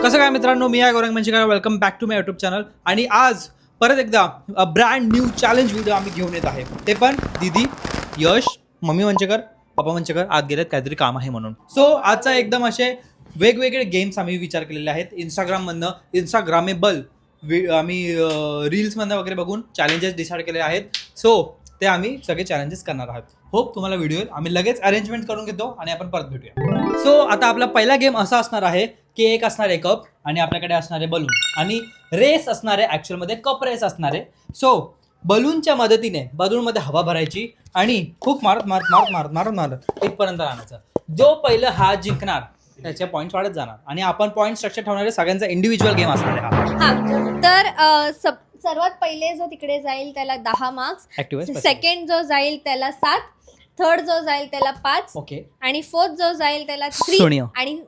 कसं काय मित्रांनो, मी आहे Gaurang Manchekar. Welcome back to my YouTube channel. आणि आज परत एकदा ब्रँड न्यू चॅलेंज व्हिडिओ आम्ही घेऊन येत आहे. ते पण दीदी, यश, मम्मी मंचेकर, पप्पा मंचेकर आज गेलेत काहीतरी काम आहे म्हणून. सो आजचा एकदम असे वेगवेगळे गेम्स आम्ही विचार केलेले आहेत. इंस्टाग्राममधनं इंस्टाग्रामेबल आम्ही रील्समधनं वगैरे बघून चॅलेंजेस डिसाईड केले आहेत. सो ते आम्ही सगळे चॅलेंजेस करणार आहोत. होप तुम्हाला व्हिडिओ आम्ही लगेच अरेंजमेंट करून घेतो आणि आपण परत भेटूया. सो आता आपला पहिला गेम असा असणार आहे की एक असणार आहे कप आणि आपल्याकडे असणारे बलून आणि रेस असणारे, ॲक्च्युअलमध्ये कप रेस असणारे. सो बलूनच्या मदतीने बलूनमध्ये हवा भरायची आणि खूप मारत मारत मारत मारत मारत मारत इथपर्यंत आणायचं. जो पहिलं हा जिंकणार त्याचे पॉईंट्स वाढत जाणार आणि आपण पॉईंट स्ट्रक्चर ठेवणारे सगळ्यांचा इंडिव्हिज्युअल गेम असणार आहे हा. तर सर्वात पहिले जो तिकडे जाईल त्याला 10 मार्क्स, सेकंड जो जाईल त्याला 7, थर्ड जो जाईल त्याला 5, ओके, आणि फोर्थ जो जाईल त्याला 3 आणि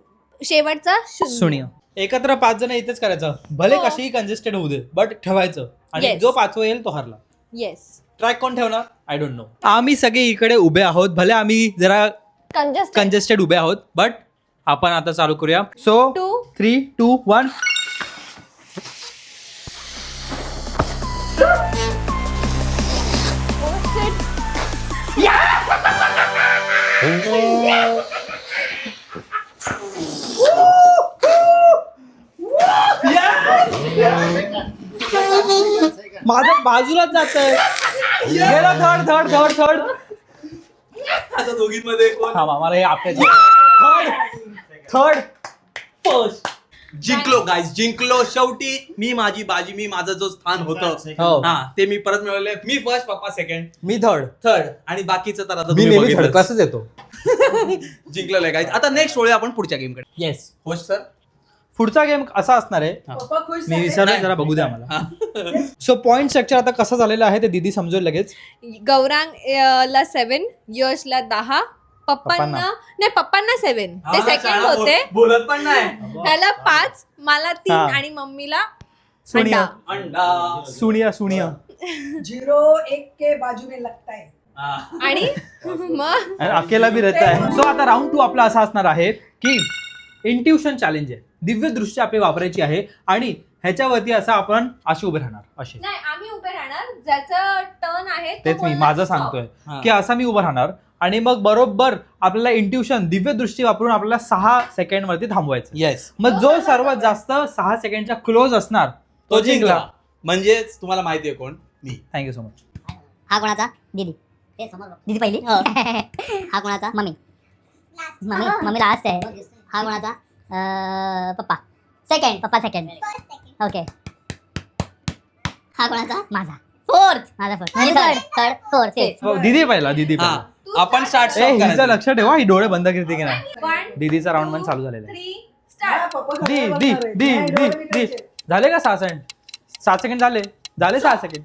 शेवटचा 0. एकत्र 5 जण इथेच करायचं, भले कशीही कंजेस्टेड होऊ दे बट ठेवायचं. आणि जो 5वा येईल तो हरला. येस. ट्रॅक कोण ठेवणार आय डोंट नो. आम्ही सगळे इकडे उभे आहोत, भले आम्ही जरा कंजेस्टेड उभे आहोत बट आपण आता चालू करूया. सो 3, 2, 1. माझं बाजूलाच जात आहे. थर्ड आता दोघींमध्ये कोण? मला हे आपल्या थर्ड फर्स्ट जिंकलो गाईज, जिंकलो. शेवटी मी माझी बाजी, मी माझं जो स्थान होतं हा ते मी परत मिळवलंय. मी फर्स्ट, पप्पा सेकंड, मी थर्ड आणि बाकीचं तर आता मी तुम्ही नेहमी थर्ड बघितलंच. क्लासच येतो. जिंकलेलं आहे गाईज. आता नेक्स्ट वळूया आपण पुढच्या गेम कडे. येस, होश सर. पुढचा गेम असा असणार आहे, मी विसरलो, जरा बघू द्या मला. सो पॉइंट स्ट्रक्चर आता कसं झालेलं आहे ते दीदी समजून लगेच. गौरांगला 7, यशला 10, पप्पांना 7. ते सेकंड होते, बोलत पण नाही. त्याला 5, मला 3 आणि मम्मीला अंडा. अंडा सुनिया 0-1 के बाजू में लगता है. आणि मग अकेला भी रहता है. सो आता राऊंड 2 आपला असा असणार आहे की इंट्युशन चॅलेंज आहे. दिव्य दृष्टी आपली वापरायची आहे आणि ह्याच्यावरती असं आपण असे उभे राहणार. असे नाही, आम्ही उभे राहणार, ज्याचं टर्न आहे तो तेच मी बोलणार माझं stop. सांगतोय की असा मी उभं राहणार आणि मग बरोबर आपल्याला इंट्युशन दिव्य दृष्टी वापरून आपल्याला 6 सेकंड वरती थांबवायचं. येस. मग जो सर्वात जास्त 6 सेकंडच्या क्लोज असणार तो जिंकला. म्हणजेच तुम्हाला माहितीये कोण? मी. Thank you so much. हा कोणाचा? दीदी. दीदी पहिली. हा कोणाचा? मम्मी. मम्मी लास्ट आहे. हा कोणाचा? पप्पा. पप्पा सेकंड. ओके. हा कोणाचा? माझा. माझा फोर्थ. Third, fourth. दीदी पहिला. हा आपण स्टार्ट हिचं लक्ष ठेवा, ही डोळे बंद करते की नाही. 1, दीदीचा राऊंड 1 चालू झालेला आहे. 3, स्टार्ट. दी झाले का 6 सेकंड? 7 सेकंड झाले 6 सेकंड.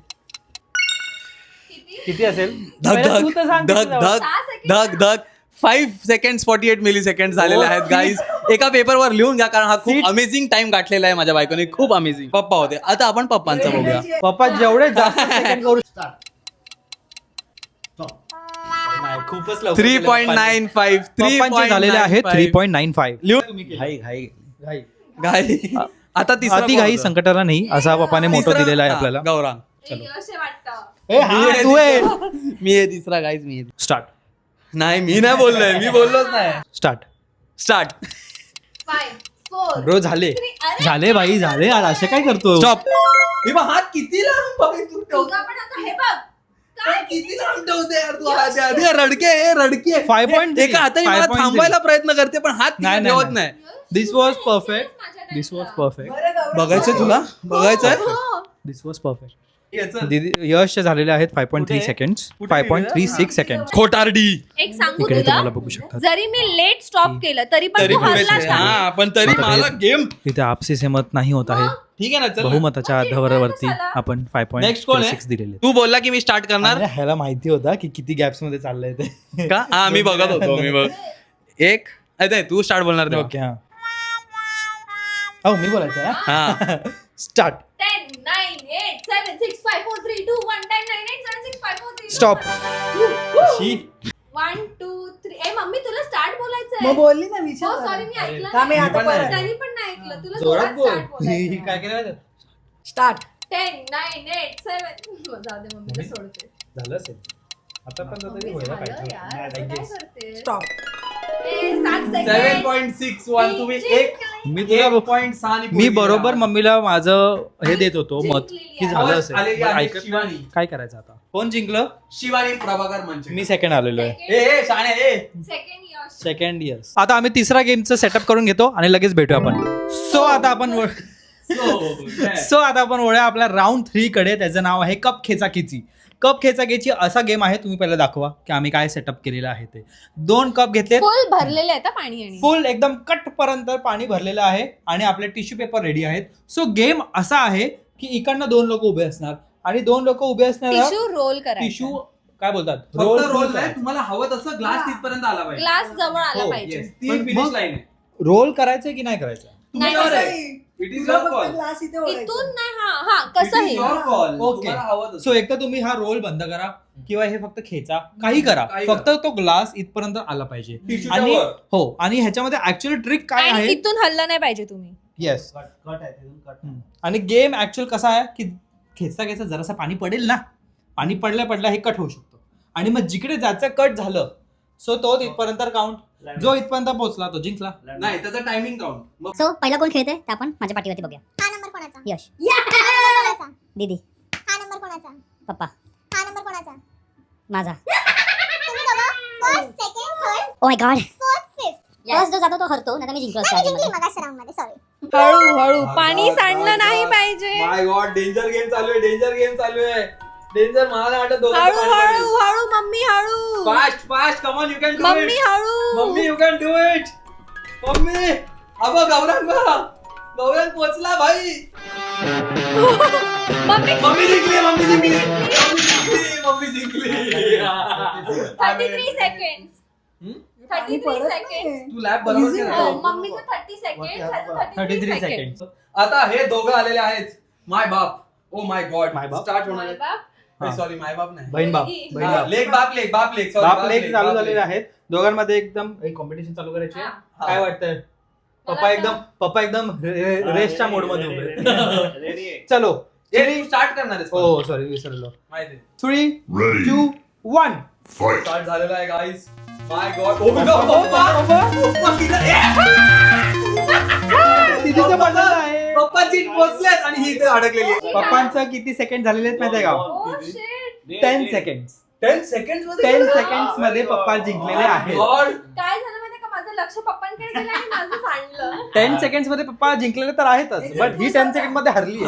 किती असेल? पहिलं तू तर सांग किती झालं. धग 5 सेकंड 48 मिली सेकंड झालेले आहेत गाईज. एका पेपरवर लिहून घ्या, कारण हा खूप अमेझिंग टाइम गाठलेला आहे माझ्या बायकोने. खूप अमेझिंग. पप्पा होते. आता आपण पप्पांचं बघूया. पप्पा जेवढे जास्त सेकंड करू. खूपच 3.95. पप्पांचे झालेले आहेत 3.95. घाई. आता तिसरा अति घाई संकटाला नाही, असा पप्पाने मोठं दिलेला आहे आपल्याला. गौरांग. असे वाटतं. मी आहे तिसरा गाईज. मी स्टार्ट. नाही, मी नाही बोललोय. मी बोललोच नाही. स्टार्ट. 5, 4. ब्रो झाले बाई, झाले. आज असे काय करतो? स्टॉप. हात किती लांब आहे तू? तुझा पण आता हे बघ. काय किती लांब ठेवते यार तू हात. आधी रडके 5.3. एका हाताने मला थांबवायला प्रयत्न करते पण हात नाही, ठेवत नाही. दिस वॉज परफेक्ट. बघायचंय तुला? बघायचंय? दिस वॉज परफेक्ट. दीदी यश झालेले आहेत 5.3 सेकंड. 5.36 सेकंड. खोटारडी. एक सांगू इकडे तुम्हाला तुला, बघू शकता. जरी मी लेट स्टॉप केलं तरी पण तरी तू हरलास ना. हा पण तरी मला गेम इथे आपसी सहमत नाही होत आहे. ठीक आहे ना. चल बहुमताच्या आधारावरती आपण नेक्स्ट कोण 5.36 दिलेले. तू बोलला की मी स्टार्ट करणार ह्याला माहिती होता की किती गॅप्स मध्ये चाललंय ते. का? हा मी बघत होतो. मी बघ एक तू स्टार्ट बोलणार तेव्हा. ओके. हा हो, मी बोलायचं. हा स्टार्ट. 10, 9, 8, 7, 6, 5, 4, 3, 2, 1, 10, 9, 8, 7, 6, 5, 4, 3, 2, 1. स्टॉप. 1, 2, 3. ए मम्मी तुला स्टार्ट बोलायचं मग बोलली ना विचार. सॉरी मी ऐकलं का मी नाही. आता परत तरी पण नाही ऐकलं तुला जोरात बोल start बोलायचं. काय केलं स्टार्ट 10 9 8 7 जाऊ दे मम्मीला सोडते झालं असेल आता पण तरी व्हायला झालं पाहिजे यार, I असं काय guess. करते? स्टॉप. 7 सेकंड 7.61 तुम्ही एक मी तुला 1.6 ने मी पुढे बरोबर गेला. मम्मीला माझं हे देत होतो मत जिंकलेली की आहे. झालं First असेल आलेली पण आहे ऐकत शिवानी. नाही. काय करायचं आता कोण जिंकलं शिवानी प्रभाकर मंचे. मी सेकंड आलेलो आहे ए शाणे ए सेकंड यश सेकंड इयर्स आता आम्ही तिसरा गेमचं सेटअप करून घेतो आणि लगेच भेटू आपण सो आता आपण सो आता आपण वळूया आपल्या राऊंड 3 कडे. त्याचं नाव आहे कप खेचाखेची. कप खेचाखेची असा गेम आहे. तुम्ही पहिला दाखवा की आम्ही काय सेटअप केलेलं आहे ते. 2 कप घेतले फुल भरलेले आहेत हा पाणी आणि फुल एकदम कट पर्यंत पाणी भरलेलं आहे आणि आपले टिश्यू पेपर रेडी आहेत. सो गेम असा आहे की इकडनं 2 लोक उभे असणार आणि 2 लोक उभे असणार टिश्यू रोल करायचा टिश्यू काय बोलतात रोल रोल नाही तुम्हाला हवं तसं ग्लास तिथपर्यंत आला पाहिजे. ग्लास जवळ आला हो, पाहिजे Yes, ती पण फिनिश मग- लाईन आहे. रोल करायचं की नाही करायचं नाही, तुमच्यावर कसं आहे. It is your call. Glass इथे इथून ओढायचा. नाही हा It is कसंही your call. Okay. तुम्हाला हवं तसं. सो एक तर तुम्ही हा रोल बंद करा किंवा हे फक्त खेचा काही करा काही फक्त तो ग्लास इथपर्यंत आला पाहिजे टिश्यूच्या आणि वर. हो आणि ह्याच्यामध्ये ऍक्च्युअली ट्रिक काय आणि आहे इथून हल्लं नाही पाहिजे तुम्ही येस आणि गेम ऍक्च्युअल कसा आहे की खेचता खेचता जरासं पाणी पडेल ना पाणी पडल्या पडल्या हे कट होऊ शकतो आणि मग जिकडे ज्याचं कट झालं सो तो इथपर्यंत काउंट जो इथपर्यंत पोहोचला तो जिंकला नाही त्याचा टायमिंग काउंट. मग सो पहिला कोण खेळतोय ते आपण माझ्या पाठीवरती बघूया. हा नंबर कोणाचा? यश, हा नंबर कोणाचा? दीदी, हा नंबर कोणाचा? पप्पा, हा नंबर कोणाचा? माझा. तुम्ही दोघं first, second, third, oh my God. Fourth, fifth. First जो जातो तो हरतो नाही तर मी जिंकलो असतो नाही, मी जिंकली आधीमध्ये. मगाच्या राऊंड मध्ये. सॉरी. हळू हळू पाणी God, सांडलं God, नाही God. पाहिजे माय गॉड डेंजर गेम चालू आहे. डेंजर गेम चालू आहे. डेंजर मला नाही वाटत दोघांचं हळू पाणी पडेल. हळू हळू मम्मी हळू fast fast come on you can do mummy it. हळू mummy you can do it. Mummy अब गौरंग गौरंग पोचला भाई. मम्मी मम्मी जिंकली मम्मी जिंकली मम्मी जिंकली. 33 सेकंड हम्म? 33 सेकंड तू लॅब बरोबर Easy केला. आहे. मम्मीचं 30 सेकंड 33 सेकंड आता हे दोघं आलेले आहेत. माय बाप ओ माय गॉड माय बाप? स्टार्ट होणार आहे. हा. सॉरी माय बाप नाही. बहीण बाप मुलगी. बहीण हा, बाप लेक बाप लेक बाप लेक sorry, बाप लेक चालू बाप झालेले लेक. आहेत दोघांमध्ये एकदम कॉम्पिटिशन चालू करायची आहे. हा. काय वाटतंय पप्पा एकदम रेसच्या मोड मध्ये उभे चलो ए, तू स्टार्ट करणार आहेस हो सॉरी विसरलो माहिती 3 2 1 स्टार्ट झालेला आहे guys. My God oh my तिथेचं पडलेलं आहे. पप्पा जीत पोहोचलेत आणि ही इथे अडकलेली आहे. पप्पांचं किती सेकंड झालेले आहेत माहिती आहे का Oh shit 10 सेकंड 10 सेकंड मध्ये 10 सेकंड मध्ये पप्पा जिंकलेले आहेत गॉड काय झालं माहितीये का माझं लक्ष पप्पांकडे गेलं आणि माझं सांडलं 10 सेकंड मध्ये पप्पा जिंकलेले तर आहेतच बट ही 10 सेकंड मध्ये हरली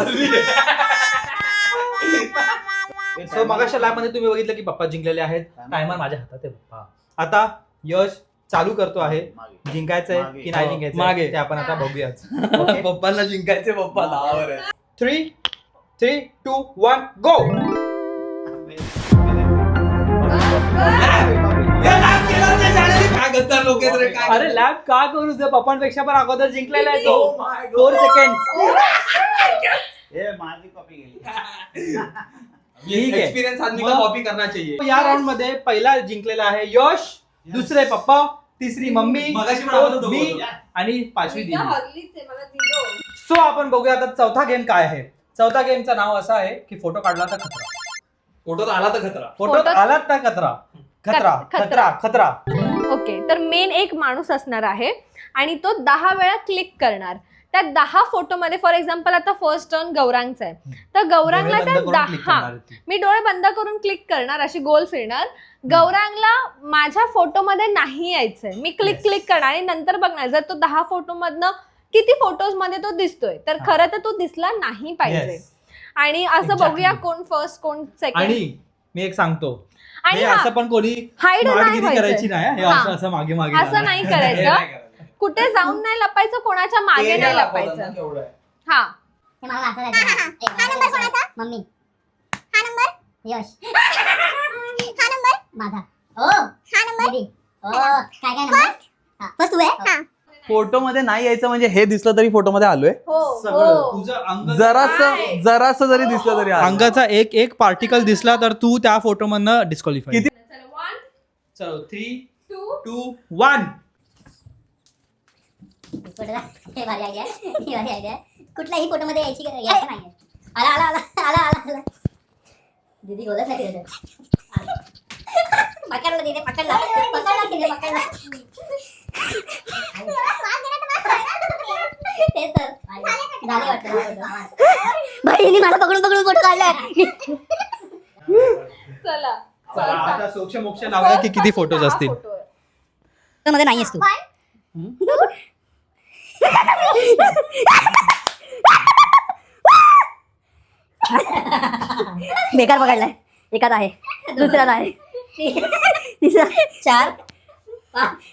सो मगाच्या लॅब मध्ये तुम्ही बघितलं की पप्पा जिंकलेले आहेत. टायमर माझ्या हातात आहे पप्पा. आता यश चालू करतो आहे जिंकायचंय की नाही जिंकायचं मागे. ते आपण आता बघूयाच पप्पांना जिंकायचे पप्पा नावावर आहे. 3 2 1 गो काय गद्दार लोक आहेत रे काय अरे लॅब का करू दे पप्पांपेक्षा पण अगोदर जिंकलेला आहे Oh तो my 4 God. सेकंड ये ठीक है. एक्सपीरियन्स आदमी मग- का कॉपी करना चाहिए. या राऊंड मध्ये पहिला जिंकलेला आहे यश दुसरे पप्पा तिसरी मम्मी मगाशी पण आपण दोघं मी होतो. आणि पाचवी मी दिदी तर हरलीच आहे मला 0 सो आपण बघूया आता चौथा गेम काय आहे. चौथा गेमचं नाव असं आहे की फोटो काढला तर खतरा फोटो आला तर खतरा. फोटो फोटो- आला तर खतरा खतरा खतरा खतरा ओके तर मेन एक माणूस असणार आहे आणि तो 10 वेळा क्लिक करणार. त्या 10 फोटोमध्ये फॉर एक्झाम्पल आता फर्स्ट टर्न गौरांगचा आहे तर गौरांगला डोळे त्या बंद करून 10 click करणार आहे ती. मी डोळे बंद करून क्लिक करणार अशी गोल फिरणार. गौरांगला माझ्या फोटोमध्ये नाही यायचंय मी क्लिक Yes. क्लिक करणार आणि नंतर बघणार जर तो 10 फोटोमधनं किती फोटोज मध्ये तो दिसतोय तर हा. खरं तर तो दिसला नाही पाहिजे. Yes. आणि असं Exactly. बघूया कोण फर्स्ट कोण सेकंड आणि मी एक सांगतो आणि हे हा, असं पण कोणी hide नाही स्मार्टगिरी व्हायचंय. करायची नाही हे हा. असं मागे मागे असं जाणार. नाही हे करायचं नाही करायचं. कुठे जाऊन नाही लपायचं कोणाच्या मागे हे नाही दाखवतात ना लपायचं केवढं आहे. हा ते मला असं हा जायचं. नंबर कोणाचा? मम्मी, हा नंबर? यश, हा नंबर? माझा. ओ हा नंबर? दीदी. ओ काय काय नंबर? फर्स्ट तू आहे. हा. फोटो मध्ये नाही यायचं म्हणजे हे दिसलं तरी फोटो मध्ये आलोय. हो सगळं हो तुझं अंग नाही. जरासं जरी दिसलं तरी आलोय. अंगाचा एक पार्टिकल दिसला तर तू त्या फोटो मधनं डिस्क्वालिफाय किती? चला 1 चलो 3 2 2 1 हे भारी आयडिया ही भारी आयडिया कुठल्याही फोटो मध्ये यायची यायचं नाही आला आला आला आला आला आला दीदी बोलत नाही तिथे पकडला दीदी पकडला पकडला तिने पकडला तेच तर झाले वाटतं बहिणी मला पकडून पकडून फोटो काढलाय चला चला, आता सोक्ष मोक्ष लावूया की किती फोटोज असतील. मध्ये नाहीयेस तू बेकार पकडलाय एकाच आहे दुसरा आहे तिसरा 4 5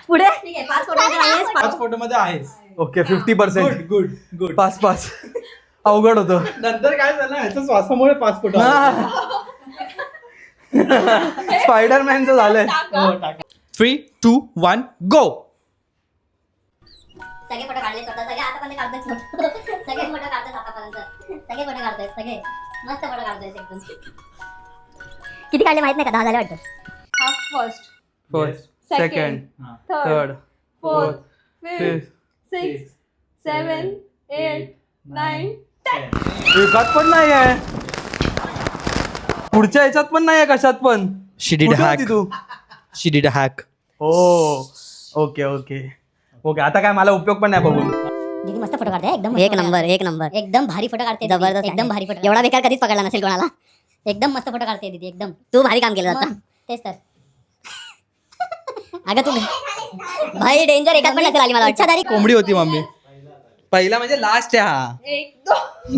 पुढे ठीक आहे 5 फोटो नाहीयेस 5 फोटो मध्ये आहेस. ओके 50%. गुड गुड 5 अवघड होतं. नंतर काय झालं ह्याच्या श्वासामुळे 5 फोटो स्पायडरमॅनचं झालंय. 3, 2, 1 गो. सगळे फोटो काढले स्वतः सगळे आतापर्यंत काढतोय फोटो सगळे फोटो काढतोय आतापर्यंत सगळे फोटो काढतोय सगळे मस्त फोटो काढतोय एकदम किती काढले माहित नाही का 10 झाले वाटतं first first second third third fourth fifth fifth 6 7 8 9 एकात पण नाही आहे पुढच्या ह्याच्यात पण नाही आहे कशात पण. She did कुठे hack. होती तू She did a hack. हो ओके ओके ओके आता काय मला उपयोग पण नाही बघून. दीदी मस्त फोटो काढते एकदम एक नंबर एकदम भारी फोटो काढते जबरदस्त एकदम भारी फोटो एवढा बेकार कधीच पकडला नसेल कोणाला एकदम मस्त फोटो काढते दीदी एकदम तू भारी काम केलं आता तेच तर अगं तू भाई डेंजर एकात पण नसेल आली मला इच्छाधारी कोंबडी होती मम्मी. पहिला म्हणजे लास्ट आहे हा 1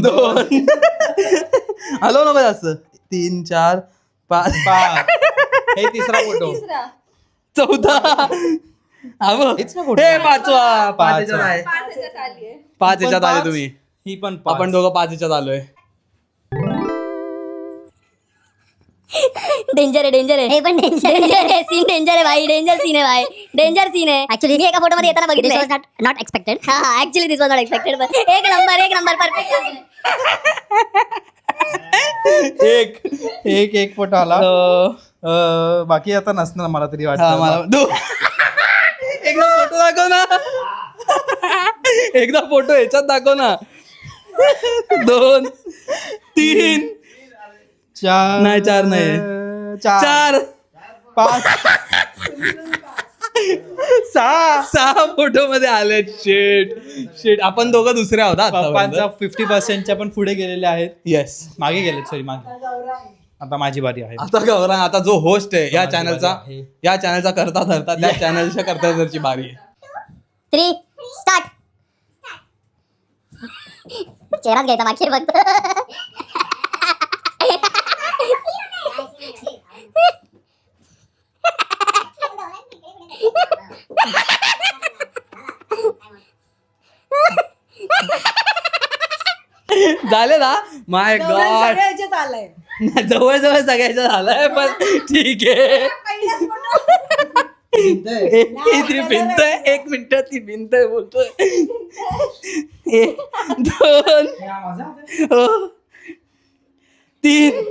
2 हॅलो नको जास्त 3 4 5 हे तिसरा फोटो. तिसरा 14 हा बघ. हेच ना फोटो. हे पाचवा पाचवा. 5 ह्याच्यात आली आहे 5 ह्याच्यात आले पाच. तुम्ही ही पण आपण दोघं 5 ह्याच्यात आलोय. डेंजर आहे हे पण डेंजर आहे सीन डेंजर आहे भाई डेंजर सीन आहे ऍक्च्युली मी एका फोटो मध्ये येताना बघितलं नॉट एक्सपेक्टेड हा actually this was not expected पण एक नंबर परफेक्ट एक फोटो आला. बाकी आता नसणार मला तरी हा वाटतं. मला एकदा फोटो दाखव ना एकदा फोटो ह्याच्यात दाखव ना 2 3 4 नाही, 4 नाही. 4 5 6 फोटो मध्ये आले. शेट आपण दोघं दुसरे आहोत पप्पांचा 50% पण पुढे गेलेले आहेत. येस मागे गेलेत सॉरी मागे. आता माझी बारी आहे. आता गौरांग आता जो होस्ट आहे या माझी चॅनलचा बारी आहे. या चॅनलचा करता धरता त्या चॅनलच्या करता धरची बारी आहे. 3 स्टार्ट चेहराच घ्यायचा मागचे फक्त झाले ना माय गॉड सगळ्याच्यात आलंय जवळ सगळ्याच्या झालंय पण ठीक आहे. ती भिंतय 1 मिनिट ती भिंतय बोलतोय 1 2 3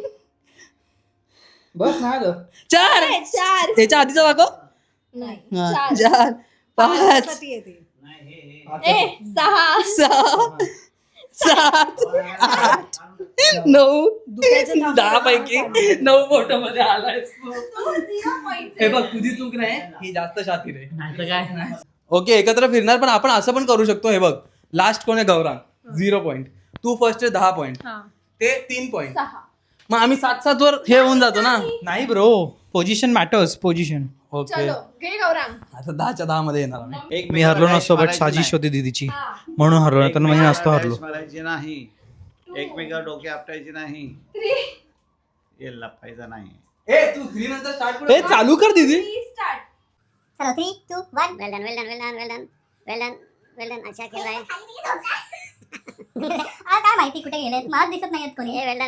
बस नाही 4 4 त्याच्या आधीचा दाखव नाही 4 5 6 7 8 9 10 पैकी 9 फोटो मध्ये आलाय हे बघ तुझी चूक नाही ही जास्त शातीर आहे. ओके एकत्र फिरणार पण आपण असं पण करू शकतो. हे बघ लास्ट कोण आहे गौरांग 0 पॉईंट तू फर्स्ट आहे 10 पॉईंट ते 3 पॉईंट 6 मग आम्ही 7-7 वर हे होऊन जातो ना. नाही bro position matters position. Okay चलो घे गौरांग आता 10च्या 10 मध्ये येणार आम्ही. मी हरलो नसतो बट साजिश होती दीदीची म्हणून हरलो नाही तर मी नसतो हरलो. मारायची नाही एकमेकावर डोके आपटायचे नाही 3 हे लपायचं नाही. ए तू 3 नंतर स्टार्ट ए चालू कर दीदी. स्टार्ट चलो 3 2 1 वेल डन अच्छा खेळ आहे काय माहिती कुठे गेले मला दिसत नाहीत कोणी वेल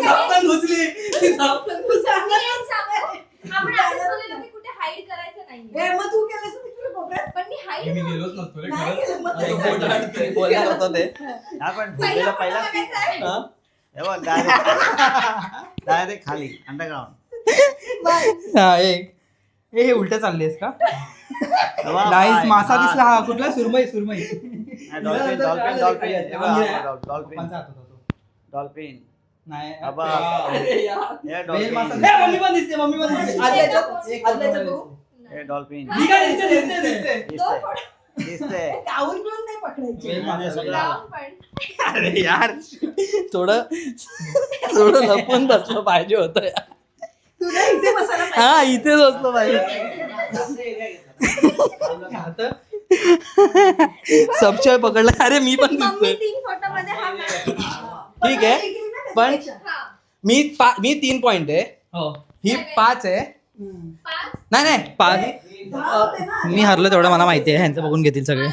झापण घुसली ती झापण आपण आधीच बोललेलो की कुठे हाईड करायचं नाही मग तू केलंस ना तिकडे कोपऱ्यात. पण मी हाईड मी गेलोच नसतो रे नाही खरंच. गेलं, मग एक बोट आणि बोलणार होतं ते. आपण भिजलेला पहिला हा? हे बघ डायरेक्ट खाली अंडरग्राऊंड हा एक हे उलट चाललेस का नाईस मासा दिसला हा कुठला सुरमई डॉल्फिन डॉल्फिन डॉल्फिन डॉल्फिन नाही अबा. अरे यार. हे वेल डॉल्फिन मासा दिसला. मम्मी पण दिसते आदल्या याच्यात- एक आदल्या याच्यात photo बघू. हे डॉल्फिन ठीक आहे, दिसते. दिसतंय दिसतंय गाऊन बिऊन नाही पकडायचे वेल मासा सगळं. जाऊन पण. अरे यार थोडं लपून बसलं पाहिजे होतं यार. तुला इथे बसायला पाहिजे. हा इथेच बसलं पाहिजे. सबच्या पकडला. अरे मी पण मम्मी दिसतोय 3 फोटो मध्ये हा मॅम. ठीक आहे पण हा. मी 3 पॉइंट आहे हो ही 5 आहे. 5. नाही पाच दहा होते ना. मी हरलो तेवढं मला माहिती आहे ह्यांचं बघून घेतील सगळे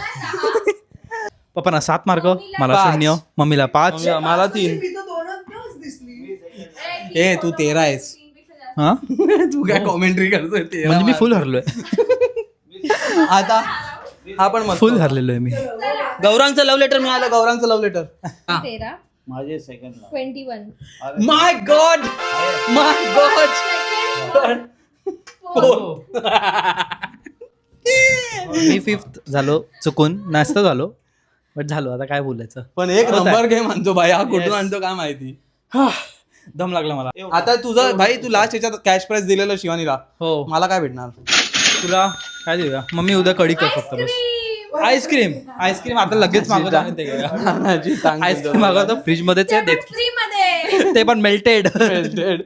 पप्पांना 7 मार्क मला पाच. 0 मम्मीला 5 मला 3. मी तर दोनच दिसली ए, तू 13 आहेस. हा तू काय कॉमेंट्री करतोय ते म्हणजे मी फुल हरलोय आता हा पण मस्त फुल होता. हरलेलो आहे मी गौरांगचं लव्ह लेटर मिळालं. गौरांगचं लव्ह लेटर 13. माझे सेकंडला 21. माय गॉड मी 5th झालो चुकून नाश्ता झालो बट झालो आता काय बोलायचं पण एक होत आहे. नंबर गेम आणतो भाई हा कुठून Yes. आणतो काय माहिती. दम लागला मला आता तुझं भाई तू लास्ट याच्यात कॅश प्राइस दिलेलं शिवानीला हो मला काय भेटणार. तुला काय देऊया मम्मी उद्या कढी कर फक्त बस आईस्क्रीम आता लगेच मागवतो आम्ही ते घेऊया. नानाची टांग आईस्क्रीम मागवतो फ्रीज मध्येच आहे, देत फ्री मध्ये. ते पण मेल्टेड Melted.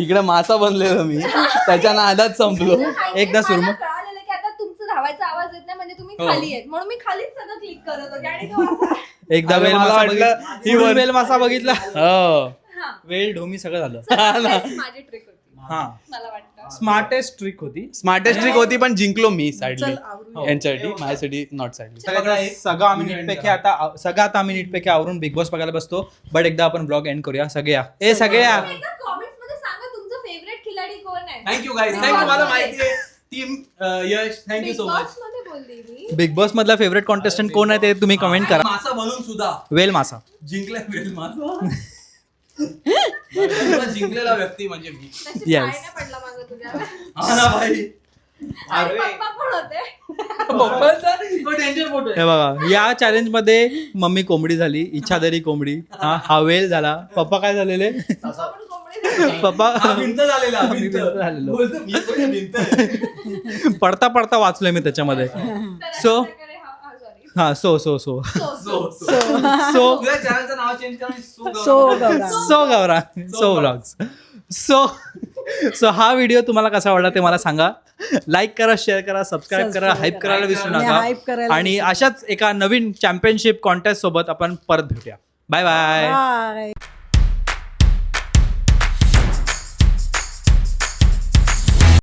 इकडे मासा बनलेलो मी त्याच्या नादात संपलो. एकदा सुरमई. मला कळालेलं की आता तुमचं धावायचा आवाज येत नाही म्हणजे तुम्ही हो. खाली आहेत म्हणून मी खालीच सगळं क्लिक करत होते आणि तो असा. एकदा अरे वेल मला मासा वाटलं बघितला ही वर- वेल मासा बघितला हो. हा. वेल ढोमी सगळं झालं माझी ट्रिक होती हा मला वाटतं. स्मार्टेस्ट ट्रिक होती स्मार्टेस्ट ट्रिक होती पण जिंकलो मी साईडली चल आवरून यांच्यासाठी माझ्यासाठी नॉट साईडली. सगळं आम्ही नीटपैकी आता आम्ही नीटपैकी आवरून बिग बॉस बघायला बसतो बट एकदा आपण ब्लॉग एंड करूया सगळ्या सगळ्या एकदा कॉमेंट्स मध्ये सांगा तुमचं फेवरेट खिलाडी कोण आहे. Thank you guys Big thank you Boss मला मध्ये. माहिती आहे team Yash thank you Big so Boss much. मध्ये बोलली मी. बिग बॉस मधला फेवरेट कॉन्टेस्टंट कोण आहे ते तुम्ही कमेंट करा मासा बनून सुद्धा वेल मासा जिंकलाय वेल मासा. तुला जिंकलेला व्यक्ती म्हणजे मी. नशीब Yes. पाय नाही पडला माझा तुझ्यावर. हा ना भाई. आणि पप्पा पण होते. पप्पांचा तो danger photo आहे. हे बघा या चॅलेंज मध्ये मम्मी कोंबडी झाली इच्छाधारी कोंबडी हा वेल झाला पप्पा काय झालेले पप्पा पण कोंबडी झाले. पप्पा हा भिंत झालेला भिंत भिंत झालेलो. बोलतो मी थोडी भिंत आहे. पडता वाचलोय मी त्याच्यामध्ये तर So- अशा प्रकारे sorry. हा सो So, सो तुझ्या चॅनलचं नाव चेंज करून so Gaura so Gaura so vlogs so हा व्हिडिओ तुम्हाला कसा वाटला ते मला सांगा लाईक करा शेअर करा सबस्क्राईब करा Subscribe हाईप करायला विसरू आणि hype नका करायला आणि अशाच एका नवीन चॅम्पियनशिप कॉन्टेस्ट सोबत आपण परत भेटूया बाय बाय बाय